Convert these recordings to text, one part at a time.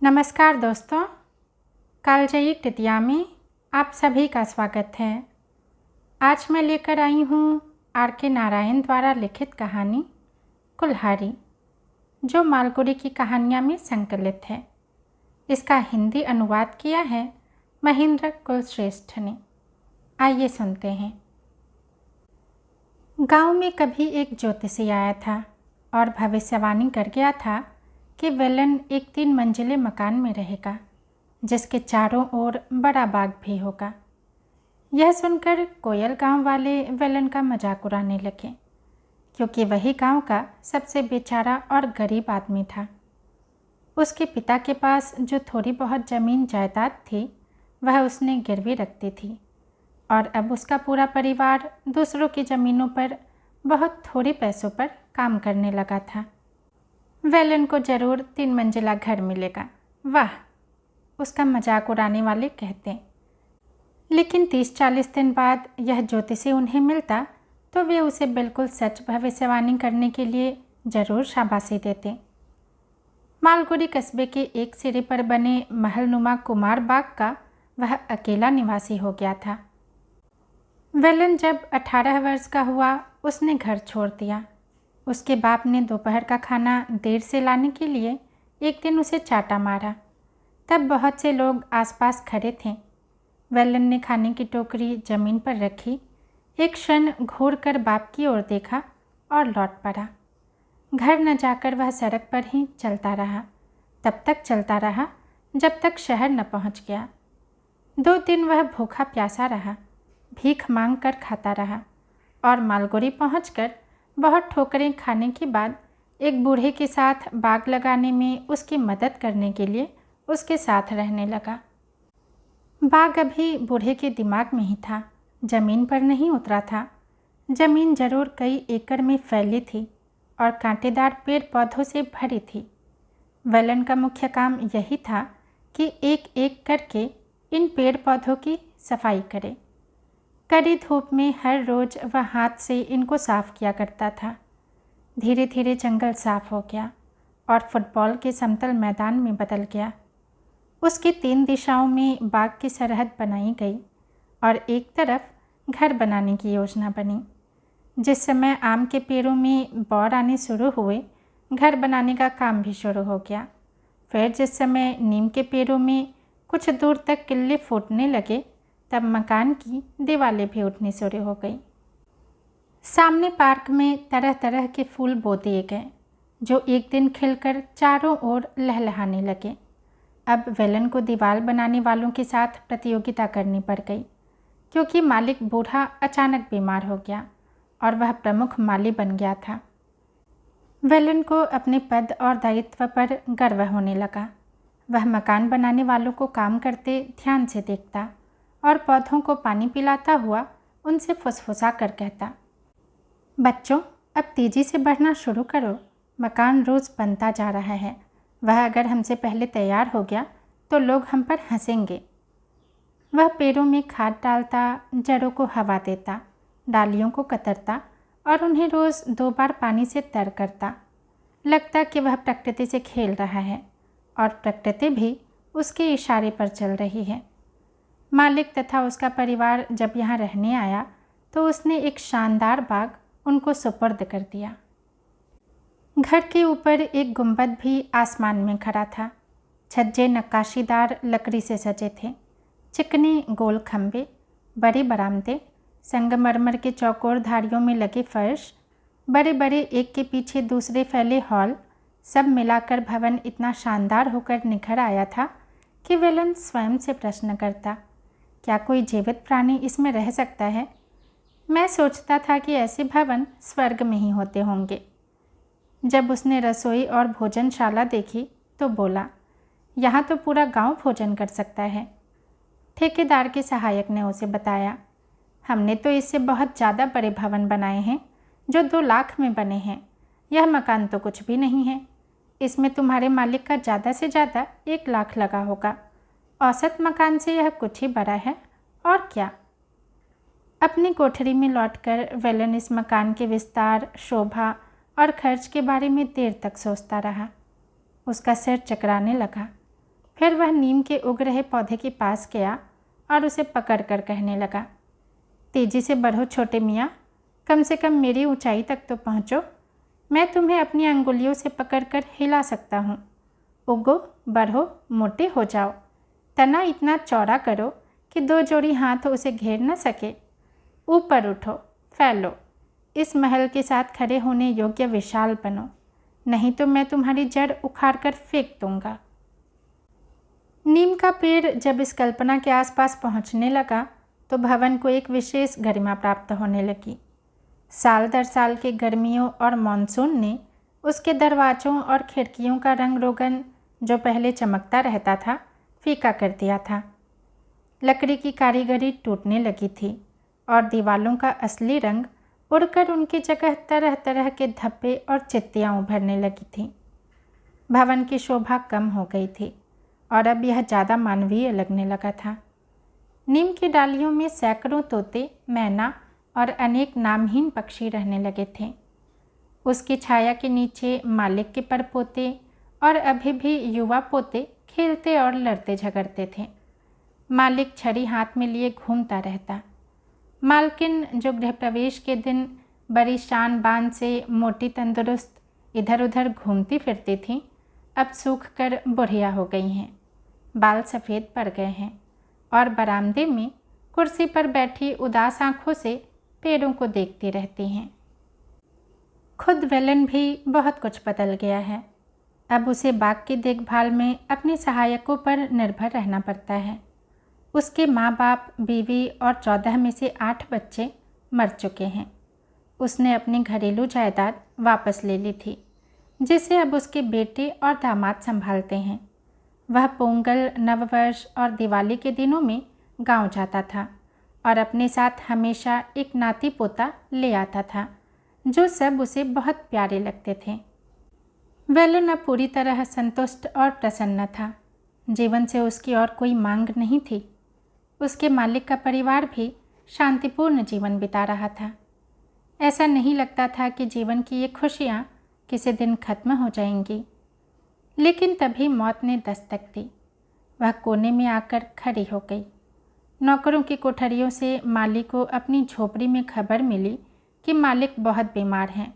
नमस्कार दोस्तों, कालजयी तृतीया में आप सभी का स्वागत है। आज मैं लेकर आई हूँ आर.के. नारायण द्वारा लिखित कहानी कुल्हाड़ी, जो मालगुडी की कहानियाँ में संकलित है। इसका हिंदी अनुवाद किया है महेंद्र कुलश्रेष्ठ ने। आइए सुनते हैं। गांव में कभी एक ज्योतिषी आया था और भविष्यवाणी कर गया था कि वेलन एक 3 मंजिले मकान में रहेगा, जिसके चारों ओर बड़ा बाग भी होगा। यह सुनकर कोयल गांव वाले वेलन का मजाक उड़ाने लगे, क्योंकि वही गांव का सबसे बेचारा और गरीब आदमी था। उसके पिता के पास जो थोड़ी बहुत ज़मीन जायदाद थी, वह उसने गिरवी रखती थी, और अब उसका पूरा परिवार दूसरों की ज़मीनों पर बहुत थोड़े पैसों पर काम करने लगा था। वेलन को ज़रूर 3 मंजिला घर मिलेगा। वाह, उसका मजाक उड़ाने वाले कहते। लेकिन 30-40 दिन बाद यह ज्योतिषी उन्हें मिलता तो वे उसे बिल्कुल सच भविष्यवाणी करने के लिए ज़रूर शाबाशी देते। मालगुडी कस्बे के एक सिरे पर बने महलनुमा कुमार बाग का वह अकेला निवासी हो गया था। वेलन जब 18 वर्ष का हुआ, उसने घर छोड़ दिया। उसके बाप ने दोपहर का खाना देर से लाने के लिए एक दिन उसे चाटा मारा। तब बहुत से लोग आसपास खड़े थे। वेलन ने खाने की टोकरी ज़मीन पर रखी, एक क्षण घूर कर बाप की ओर देखा और लौट पड़ा। घर न जाकर वह सड़क पर ही चलता रहा। तब तक चलता रहा जब तक शहर न पहुंच गया। 2 दिन वह भूखा प्यासा रहा, भीख मांग कर खाता रहा, और मालगुडी पहुंचकर बहुत ठोकरें खाने के बाद एक बूढ़े के साथ बाग लगाने में उसकी मदद करने के लिए उसके साथ रहने लगा। बाग अभी बूढ़े के दिमाग में ही था, ज़मीन पर नहीं उतरा था। ज़मीन ज़रूर कई एकड़ में फैली थी और कांटेदार पेड़ पौधों से भरी थी। वेलन का मुख्य काम यही था कि एक एक करके इन पेड़ पौधों की सफाई करे। कड़ी धूप में हर रोज़ वह हाथ से इनको साफ़ किया करता था। धीरे धीरे जंगल साफ़ हो गया और फुटबॉल के समतल मैदान में बदल गया। उसकी 3 दिशाओं में बाग की सरहद बनाई गई और एक तरफ घर बनाने की योजना बनी। जिस समय आम के पेड़ों में बौर आने शुरू हुए, घर बनाने का काम भी शुरू हो गया। फिर जिस समय नीम के पेड़ों में कुछ दूर तक किल्ले फूटने लगे, तब मकान की दीवारें भी उठनी शुरू हो गई। सामने पार्क में तरह तरह के फूल बो दिए गए, जो एक दिन खिलकर चारों ओर लहलहाने लगे। अब वेलन को दीवार बनाने वालों के साथ प्रतियोगिता करनी पड़ गई, क्योंकि मालिक बूढ़ा अचानक बीमार हो गया और वह प्रमुख माली बन गया था। वेलन को अपने पद और दायित्व पर गर्व होने लगा। वह मकान बनाने वालों को काम करते ध्यान से देखता और पौधों को पानी पिलाता हुआ उनसे फुसफुसा कर कहता, बच्चों, अब तेज़ी से बढ़ना शुरू करो। मकान रोज़ बनता जा रहा है। वह अगर हमसे पहले तैयार हो गया तो लोग हम पर हंसेंगे। वह पेड़ों में खाद डालता, जड़ों को हवा देता, डालियों को कतरता और उन्हें रोज़ 2 बार पानी से तर करता। लगता कि वह प्रकृति से खेल रहा है और प्रकृति भी उसके इशारे पर चल रही है। मालिक तथा उसका परिवार जब यहाँ रहने आया तो उसने एक शानदार बाग उनको सुपुर्द कर दिया। घर के ऊपर एक गुंबद भी आसमान में खड़ा था। छज्जे नक्काशीदार लकड़ी से सजे थे। चिकने गोल खंभे, बड़े बरामदे, संगमरमर के चौकोर धारियों में लगे फर्श, बड़े बड़े एक के पीछे दूसरे फैले हॉल, सब मिलाकर भवन इतना शानदार होकर निखर आया था कि वेलन स्वयं से प्रश्न करता, क्या कोई जीवित प्राणी इसमें रह सकता है? मैं सोचता था कि ऐसे भवन स्वर्ग में ही होते होंगे। जब उसने रसोई और भोजनशाला देखी तो बोला, यहाँ तो पूरा गांव भोजन कर सकता है। ठेकेदार के सहायक ने उसे बताया, हमने तो इससे बहुत ज़्यादा बड़े भवन बनाए हैं, जो 2 लाख में बने हैं। यह मकान तो कुछ भी नहीं है। इसमें तुम्हारे मालिक का ज़्यादा से ज़्यादा 1 लाख लगा होगा। औसत मकान से यह कुछ ही बड़ा है, और क्या। अपनी कोठरी में लौटकर वेलन इस मकान के विस्तार, शोभा और खर्च के बारे में देर तक सोचता रहा। उसका सिर चकराने लगा। फिर वह नीम के उग रहे पौधे के पास गया और उसे पकड़कर कहने लगा, तेजी से बढ़ो छोटे मियाँ, कम से कम मेरी ऊंचाई तक तो पहुँचो। मैं तुम्हें अपनी अंगुलियों से पकड़कर हिला सकता हूँ। उगो, बढ़ो, मोटे हो जाओ। तना इतना चौड़ा करो कि 2 जोड़ी हाथ उसे घेर न सके। ऊपर उठो, फैलो, इस महल के साथ खड़े होने योग्य विशाल बनो, नहीं तो मैं तुम्हारी जड़ उखाड़ कर फेंक दूंगा। नीम का पेड़ जब इस कल्पना के आसपास पहुंचने लगा तो भवन को एक विशेष गरिमा प्राप्त होने लगी। साल दर साल के गर्मियों और मानसून ने उसके दरवाज़ों और खिड़कियों का रंग रोगन, जो पहले चमकता रहता था, फीका कर दिया था। लकड़ी की कारीगरी टूटने लगी थी और दीवालों का असली रंग उड़कर उनकी जगह तरह तरह के धब्बे और चित्तियाँ उभरने लगी थीं। भवन की शोभा कम हो गई थी और अब यह ज़्यादा मानवीय लगने लगा था। नीम की डालियों में सैकड़ों तोते, मैना और अनेक नामहीन पक्षी रहने लगे थे। उसकी छाया के नीचे मालिक के परपोते और अभी भी युवा पोते खेलते और लड़ते झगड़ते थे। मालिक छड़ी हाथ में लिए घूमता रहता। मालकिन, जो गृह प्रवेश के दिन बड़ी शान बान से मोटी तंदुरुस्त इधर उधर घूमती फिरती थीं, अब सूख कर बुढ़िया हो गई हैं, बाल सफ़ेद पड़ गए हैं और बरामदे में कुर्सी पर बैठी उदास आंखों से पेड़ों को देखती रहती हैं। खुद वेलन भी बहुत कुछ बदल गया है। अब उसे बाग की देखभाल में अपने सहायकों पर निर्भर रहना पड़ता है। उसके माँ बाप, बीवी और 14 में से 8 बच्चे मर चुके हैं। उसने अपनी घरेलू जायदाद वापस ले ली थी, जिसे अब उसके बेटे और दामाद संभालते हैं। वह पोंगल, नववर्ष और दिवाली के दिनों में गांव जाता था और अपने साथ हमेशा एक नाती पोता ले आता था, जो सब उसे बहुत प्यारे लगते थे। वेलन अब पूरी तरह संतुष्ट और प्रसन्न था। जीवन से उसकी और कोई मांग नहीं थी। उसके मालिक का परिवार भी शांतिपूर्ण जीवन बिता रहा था। ऐसा नहीं लगता था कि जीवन की ये खुशियाँ किसी दिन खत्म हो जाएंगी। लेकिन तभी मौत ने दस्तक दी। वह कोने में आकर खड़ी हो गई। नौकरों की कोठरियों से माली को अपनी झोपड़ी में खबर मिली कि मालिक बहुत बीमार हैं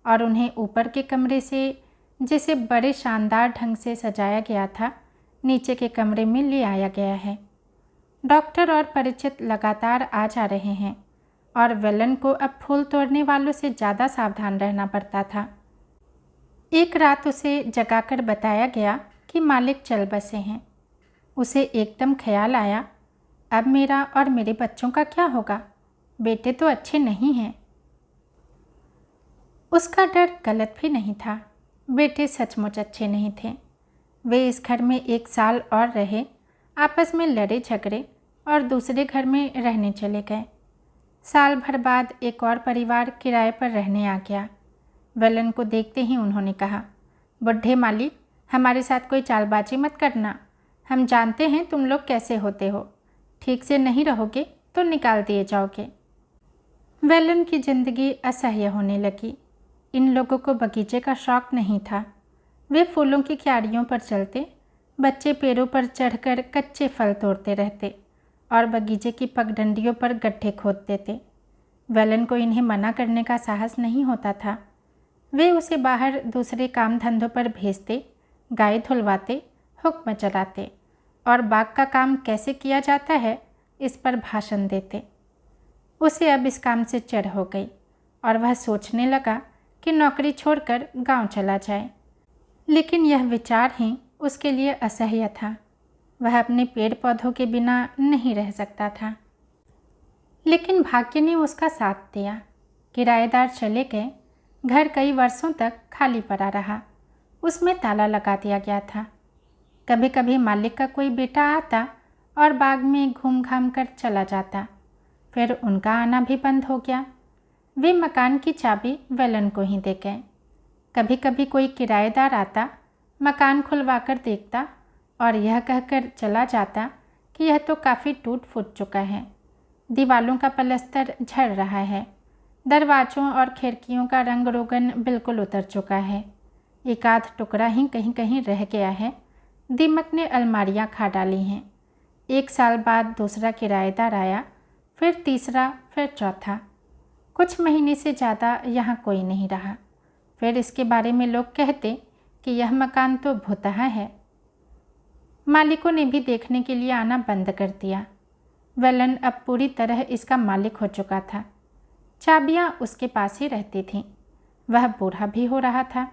और उन्हें ऊपर के कमरे से, जिसे बड़े शानदार ढंग से सजाया गया था, नीचे के कमरे में ले आया गया है। डॉक्टर और परिचित लगातार आ जा रहे हैं और वेलन को अब फूल तोड़ने वालों से ज़्यादा सावधान रहना पड़ता था। एक रात उसे जगाकर बताया गया कि मालिक चल बसे हैं। उसे एकदम ख्याल आया, अब मेरा और मेरे बच्चों का क्या होगा? बेटे तो अच्छे नहीं हैं। उसका डर गलत भी नहीं था। बेटे सचमुच अच्छे नहीं थे। वे इस घर में 1 साल और रहे, आपस में लड़े झगड़े और दूसरे घर में रहने चले गए। साल भर बाद एक और परिवार किराए पर रहने आ गया। वेलन को देखते ही उन्होंने कहा, बुढ़े माली, हमारे साथ कोई चालबाजी मत करना। हम जानते हैं तुम लोग कैसे होते हो। ठीक से नहीं रहोगे तो निकाल दिए जाओगे। वेलन की जिंदगी असह्य होने लगी। इन लोगों को बगीचे का शौक नहीं था। वे फूलों की क्यारियों पर चलते, बच्चे पेड़ों पर चढ़कर कच्चे फल तोड़ते रहते और बगीचे की पगडंडियों पर गड्ढे खोदते थे। वेलन को इन्हें मना करने का साहस नहीं होता था। वे उसे बाहर दूसरे काम धंधों पर भेजते, गाय धुलवाते, हुक्म चलाते और बाग का काम कैसे किया जाता है इस पर भाषण देते। उसे अब इस काम से चिढ़ हो गई और वह सोचने लगा कि नौकरी छोड़कर गांव चला जाए। लेकिन यह विचार ही उसके लिए असह्य था। वह अपने पेड़ पौधों के बिना नहीं रह सकता था। लेकिन भाग्य ने उसका साथ दिया। किराएदार चले गए। घर कई वर्षों तक खाली पड़ा रहा। उसमें ताला लगा दिया गया था। कभी कभी मालिक का कोई बेटा आता और बाग में घूम घाम कर चला जाता। फिर उनका आना भी बंद हो गया। वे मकान की चाबी वेलन को ही दे गए। कभी कभी कोई किराएदार आता, मकान खुलवा कर देखता और यह कहकर चला जाता कि यह तो काफ़ी टूट फूट चुका है। दीवालों का पलस्तर झड़ रहा है। दरवाज़ों और खिड़कियों का रंग रोगन बिल्कुल उतर चुका है। एक आध टुकड़ा ही कहीं कहीं रह गया है, दीमक ने अलमारियां खा डाली हैं। 1 साल बाद दूसरा किराएदार आया, फिर तीसरा, फिर चौथा। कुछ महीने से ज़्यादा यहाँ कोई नहीं रहा। फिर इसके बारे में लोग कहते कि यह मकान तो भुतहा है। मालिकों ने भी देखने के लिए आना बंद कर दिया। वेलन अब पूरी तरह इसका मालिक हो चुका था। चाबियाँ उसके पास ही रहती थीं। वह बूढ़ा भी हो रहा था।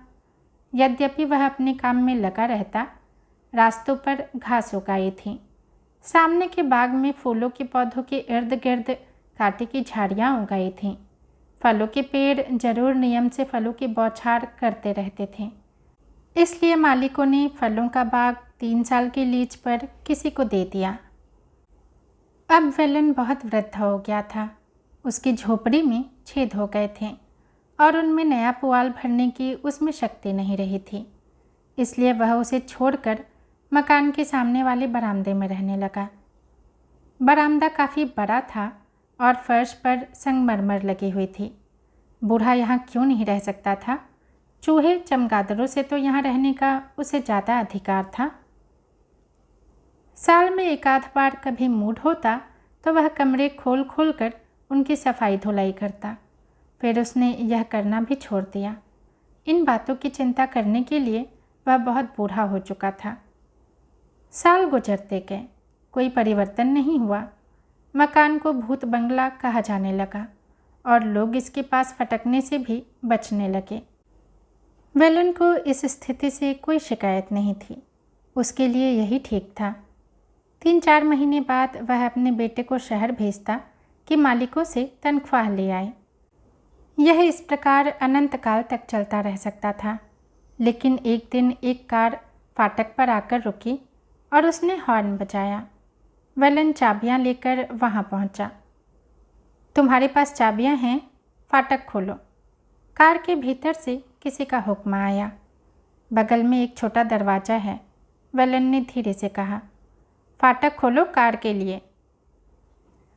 यद्यपि वह अपने काम में लगा रहता, रास्तों पर घास उगाई थी। सामने के बाग में फूलों के पौधों के इर्द गिर्द कांटे की झाड़ियाँ उगाई थीं। फलों के पेड़ जरूर नियम से फलों की बौछार करते रहते थे। इसलिए मालिकों ने फलों का बाग 3 साल की लीज पर किसी को दे दिया। अब वेलन बहुत वृद्ध हो गया था। उसकी झोपड़ी में छेद हो गए थे और उनमें नया पुआल भरने की उसमें शक्ति नहीं रही थी। इसलिए वह उसे छोड़कर मकान के सामने वाले बरामदे में रहने लगा। बरामदा काफ़ी बड़ा था और फर्श पर संगमरमर लगी हुई थी। बूढ़ा यहाँ क्यों नहीं रह सकता था? चूहे चमगादड़ों से तो यहाँ रहने का उसे ज़्यादा अधिकार था। साल में 1 आध बार कभी मूड होता तो वह कमरे खोल खोल कर उनकी सफाई धुलाई करता। फिर उसने यह करना भी छोड़ दिया। इन बातों की चिंता करने के लिए वह बहुत बूढ़ा हो चुका था। साल गुजरते गए, कोई परिवर्तन नहीं हुआ। मकान को भूत बंगला कहा जाने लगा और लोग इसके पास फटकने से भी बचने लगे। वेलन को इस स्थिति से कोई शिकायत नहीं थी। उसके लिए यही ठीक था। 3-4 महीने बाद वह अपने बेटे को शहर भेजता कि मालिकों से तनख्वाह ले आए। यह इस प्रकार अनंत काल तक चलता रह सकता था। लेकिन एक दिन एक कार फाटक पर आकर रुकी और उसने हॉर्न बजाया। वेलन चाबियां लेकर वहां पहुंचा। तुम्हारे पास चाबियां हैं? फाटक खोलो। कार के भीतर से किसी का हुक्म आया। बगल में एक छोटा दरवाज़ा है, वेलन ने धीरे से कहा। फाटक खोलो कार के लिए।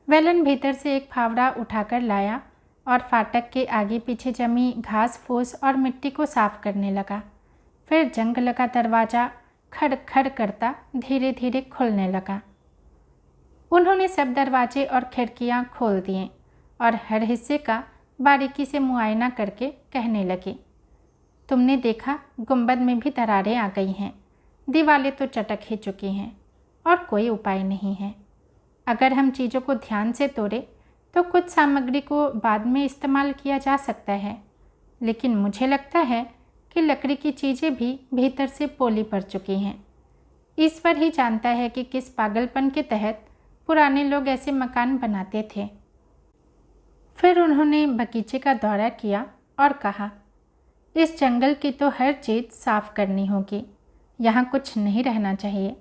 वेलन भीतर से एक फावड़ा उठाकर लाया और फाटक के आगे पीछे जमी घास फूस और मिट्टी को साफ करने लगा। फिर जंग लगा दरवाज़ा खड़ खड़ करता धीरे धीरे खुलने लगा। उन्होंने सब दरवाजे और खिड़कियां खोल दिए और हर हिस्से का बारीकी से मुआयना करके कहने लगे, तुमने देखा गुंबद में भी दरारें आ गई हैं, दीवारें तो चटक ही चुकी हैं और कोई उपाय नहीं है। अगर हम चीज़ों को ध्यान से तोड़े तो कुछ सामग्री को बाद में इस्तेमाल किया जा सकता है, लेकिन मुझे लगता है कि लकड़ी की चीज़ें भी भीतर से पोली पड़ चुकी हैं। ईश्वर ही जानता है कि किस पागलपन के तहत पुराने लोग ऐसे मकान बनाते थे। फिर उन्होंने बगीचे का दौरा किया और कहा, इस जंगल की तो हर चीज़ साफ करनी होगी, यहाँ कुछ नहीं रहना चाहिए।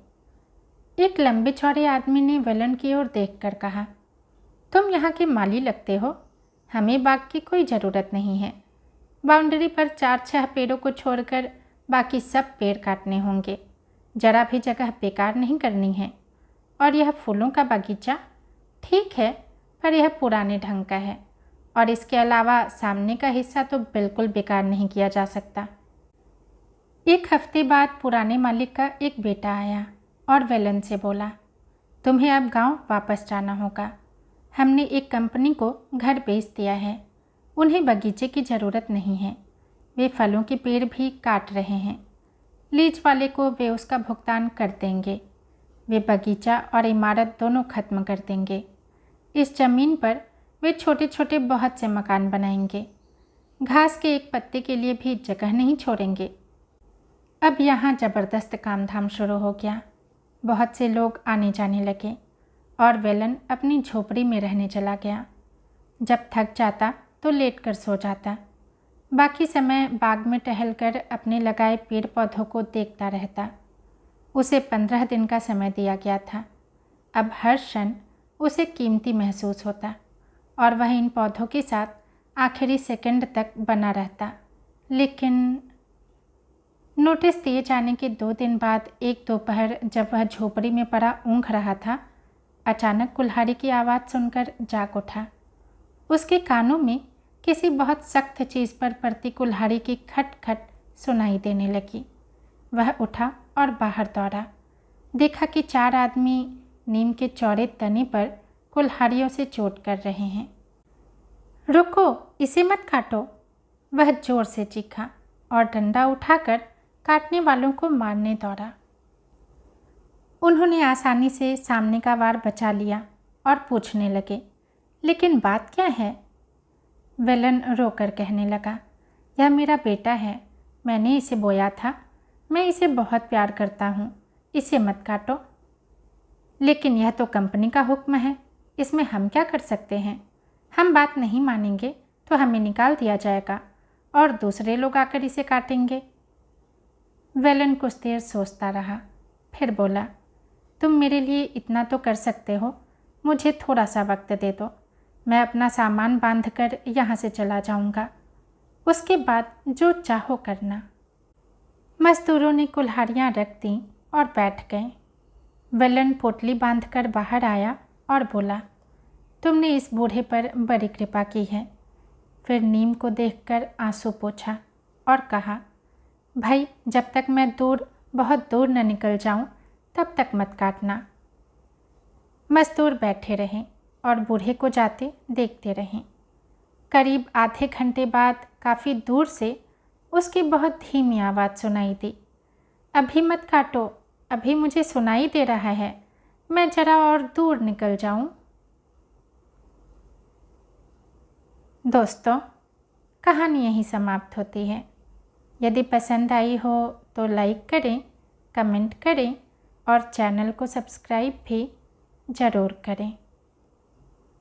एक लंबे चौड़े आदमी ने वेलन की ओर देखकर कहा, तुम यहाँ के माली लगते हो, हमें बाग की कोई ज़रूरत नहीं है। बाउंड्री पर 4-6 पेड़ों को छोड़कर बाकी सब पेड़ काटने होंगे, जरा भी जगह बेकार नहीं करनी है। और यह फूलों का बगीचा ठीक है, पर यह पुराने ढंग का है और इसके अलावा सामने का हिस्सा तो बिल्कुल बेकार नहीं किया जा सकता। 1 हफ्ते बाद पुराने मालिक का एक बेटा आया और वेलन से बोला, तुम्हें अब गांव वापस जाना होगा। हमने एक कंपनी को घर बेच दिया है, उन्हें बगीचे की ज़रूरत नहीं है। वे फलों के पेड़ भी काट रहे हैं। लीज वाले को वे उसका भुगतान कर देंगे। वे बगीचा और इमारत दोनों खत्म कर देंगे। इस ज़मीन पर वे छोटे छोटे बहुत से मकान बनाएंगे। घास के एक पत्ते के लिए भी जगह नहीं छोड़ेंगे। अब यहाँ ज़बरदस्त काम धाम शुरू हो गया। बहुत से लोग आने जाने लगे और वेलन अपनी झोपड़ी में रहने चला गया। जब थक जाता तो लेट कर सो जाता। बाकी समय बाग में टहलकर अपने लगाए पेड़ पौधों को देखता रहता। उसे 15 दिन का समय दिया गया था। अब हर क्षण उसे कीमती महसूस होता और वह इन पौधों के साथ आखिरी सेकंड तक बना रहता। लेकिन नोटिस दिए जाने के 2 दिन बाद एक दोपहर जब वह झोपड़ी में पड़ा ऊँघ रहा था, अचानक कुल्हाड़ी की आवाज़ सुनकर जाग उठा। उसके कानों में किसी बहुत सख्त चीज़ पर पड़ती कुल्हाड़ी की खट खट सुनाई देने लगी। वह उठा और बाहर दौड़ा। देखा कि 4 आदमी नीम के चौड़े तने पर कुल्हाड़ियों से चोट कर रहे हैं। रुको, इसे मत काटो, वह जोर से चीखा और डंडा उठाकर काटने वालों को मारने दौड़ा। उन्होंने आसानी से सामने का वार बचा लिया और पूछने लगे, लेकिन बात क्या है? वेलन रोकर कहने लगा, यह मेरा बेटा है, मैंने इसे बोया था, मैं इसे बहुत प्यार करता हूँ, इसे मत काटो। लेकिन यह तो कंपनी का हुक्म है, इसमें हम क्या कर सकते हैं? हम बात नहीं मानेंगे तो हमें निकाल दिया जाएगा और दूसरे लोग आकर इसे काटेंगे। वेलन कुछ देर सोचता रहा, फिर बोला, तुम मेरे लिए इतना तो कर सकते हो, मुझे थोड़ा सा वक्त दे दो, मैं अपना सामान बांधकर यहाँ से चला जाऊँगा, उसके बाद जो चाहो करना। मजदूरों ने कुल्हाड़ियाँ रख दी और बैठ गए। वेलन पोटली बांधकर बाहर आया और बोला, तुमने इस बूढ़े पर बड़ी कृपा की है। फिर नीम को देखकर आंसू पोंछा और कहा, भाई, जब तक मैं बहुत दूर न निकल जाऊं, तब तक मत काटना। मजदूर बैठे रहे और बूढ़े को जाते देखते रहे। करीब आधे घंटे बाद काफ़ी दूर से उसकी बहुत धीमी आवाज़ सुनाई दी, अभी मत काटो, अभी मुझे सुनाई दे रहा है, मैं जरा और दूर निकल जाऊं। दोस्तों, कहानी यहीं समाप्त होती है। यदि पसंद आई हो तो लाइक करें, कमेंट करें और चैनल को सब्सक्राइब भी ज़रूर करें।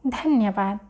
धन्यवाद।